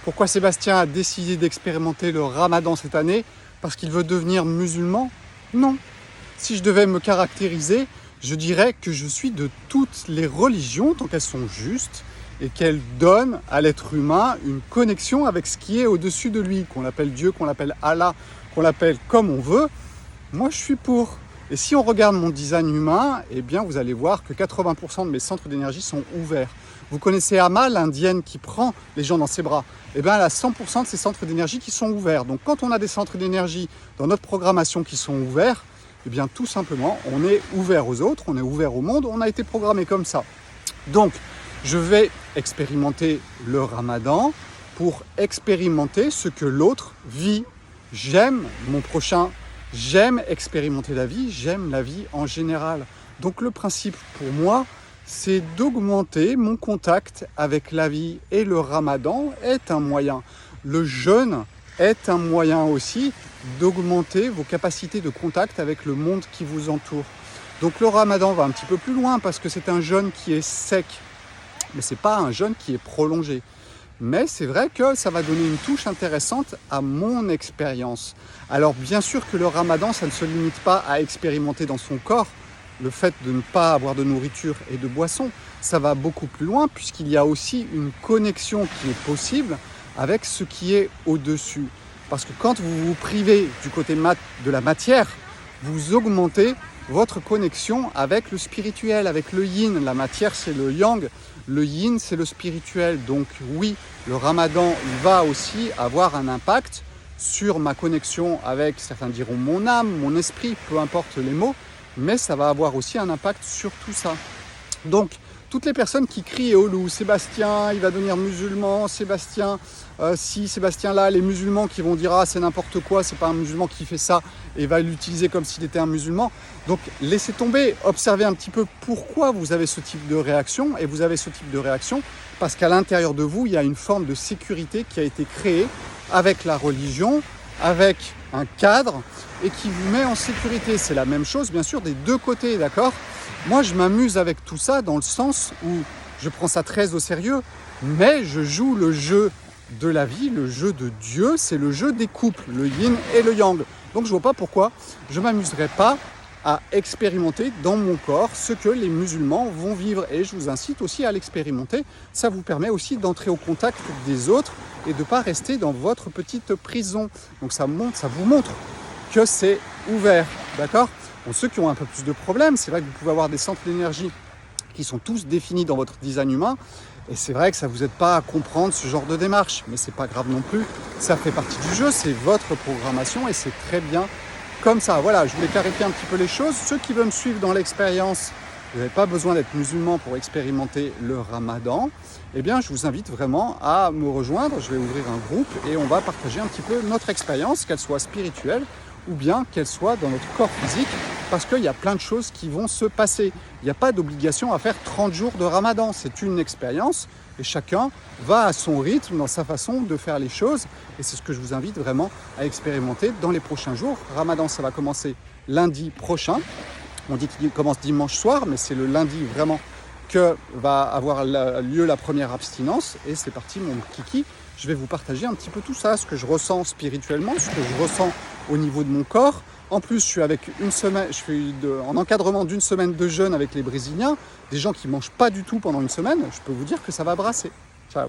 Pourquoi Sébastien a décidé d'expérimenter le ramadan cette année? Parce qu'il veut devenir musulman? Non. Si je devais me caractériser, je dirais que je suis de toutes les religions tant qu'elles sont justes et qu'elles donnent à l'être humain une connexion avec ce qui est au-dessus de lui, qu'on l'appelle Dieu, qu'on l'appelle Allah, qu'on l'appelle comme on veut. Moi, je suis pour. Et si on regarde mon design humain, eh bien, vous allez voir que 80% de mes centres d'énergie sont ouverts. Vous connaissez Amma, l'indienne qui prend les gens dans ses bras. Eh bien, elle a 100% de ses centres d'énergie qui sont ouverts. Donc, quand on a des centres d'énergie dans notre programmation qui sont ouverts, eh bien, tout simplement, on est ouvert aux autres, on est ouvert au monde, on a été programmé comme ça. Donc, je vais expérimenter le ramadan pour expérimenter ce que l'autre vit. J'aime mon prochain. J'aime expérimenter la vie, j'aime la vie en général. Donc le principe pour moi, c'est d'augmenter mon contact avec la vie. Et le ramadan est un moyen. Le jeûne est un moyen aussi d'augmenter vos capacités de contact avec le monde qui vous entoure. Donc le ramadan va un petit peu plus loin parce que c'est un jeûne qui est sec. Mais ce n'est pas un jeûne qui est prolongé. Mais c'est vrai que ça va donner une touche intéressante à mon expérience. Alors bien sûr que le ramadan, ça ne se limite pas à expérimenter dans son corps le fait de ne pas avoir de nourriture et de boisson. Ça va beaucoup plus loin puisqu'il y a aussi une connexion qui est possible avec ce qui est au-dessus. Parce que quand vous vous privez du côté de la matière, vous augmentez votre connexion avec le spirituel, avec le yin. La matière, c'est le yang. Le yin, c'est le spirituel. Donc oui, le ramadan, il va aussi avoir un impact sur ma connexion avec, certains diront mon âme, mon esprit, peu importe les mots, mais ça va avoir aussi un impact sur tout ça. Donc, toutes les personnes qui crient au loup, Sébastien, il va devenir musulman, Sébastien, Sébastien là, les musulmans qui vont dire ah c'est n'importe quoi, c'est pas un musulman qui fait ça et va l'utiliser comme s'il était un musulman. Donc laissez tomber, observez un petit peu pourquoi vous avez ce type de réaction, et vous avez ce type de réaction parce qu'à l'intérieur de vous, il y a une forme de sécurité qui a été créée avec la religion, avec un cadre et qui vous met en sécurité. C'est la même chose bien sûr des deux côtés, d'accord ? Moi, je m'amuse avec tout ça dans le sens où je prends ça très au sérieux, mais je joue le jeu de la vie, le jeu de Dieu, c'est le jeu des couples, le yin et le yang. Donc, je ne vois pas pourquoi je ne m'amuserais pas à expérimenter dans mon corps ce que les musulmans vont vivre. Et je vous incite aussi à l'expérimenter. Ça vous permet aussi d'entrer au contact des autres et de ne pas rester dans votre petite prison. Donc, ça vous montre que c'est ouvert, d'accord ? Pour ceux qui ont un peu plus de problèmes, c'est vrai que vous pouvez avoir des centres d'énergie qui sont tous définis dans votre design humain. Et c'est vrai que ça ne vous aide pas à comprendre ce genre de démarche. Mais ce n'est pas grave non plus. Ça fait partie du jeu, c'est votre programmation et c'est très bien comme ça. Voilà, je voulais clarifier un petit peu les choses. Ceux qui veulent me suivre dans l'expérience, vous n'avez pas besoin d'être musulman pour expérimenter le ramadan. Eh bien, je vous invite vraiment à me rejoindre. Je vais ouvrir un groupe et on va partager un petit peu notre expérience, qu'elle soit spirituelle ou bien qu'elle soit dans notre corps physique, parce qu'il y a plein de choses qui vont se passer. Il n'y a pas d'obligation à faire 30 jours de ramadan, c'est une expérience et chacun va à son rythme, dans sa façon de faire les choses et c'est ce que je vous invite vraiment à expérimenter dans les prochains jours. Ramadan, ça va commencer lundi prochain. On dit qu'il commence dimanche soir, mais c'est le lundi vraiment que va avoir lieu la première abstinence et c'est parti mon kiki. Je vais vous partager un petit peu tout ça, ce que je ressens spirituellement, ce que je ressens au niveau de mon corps. En plus, je suis en encadrement d'une semaine de jeûne avec les Brésiliens, des gens qui ne mangent pas du tout pendant une semaine. Je peux vous dire que ça va brasser. Ciao.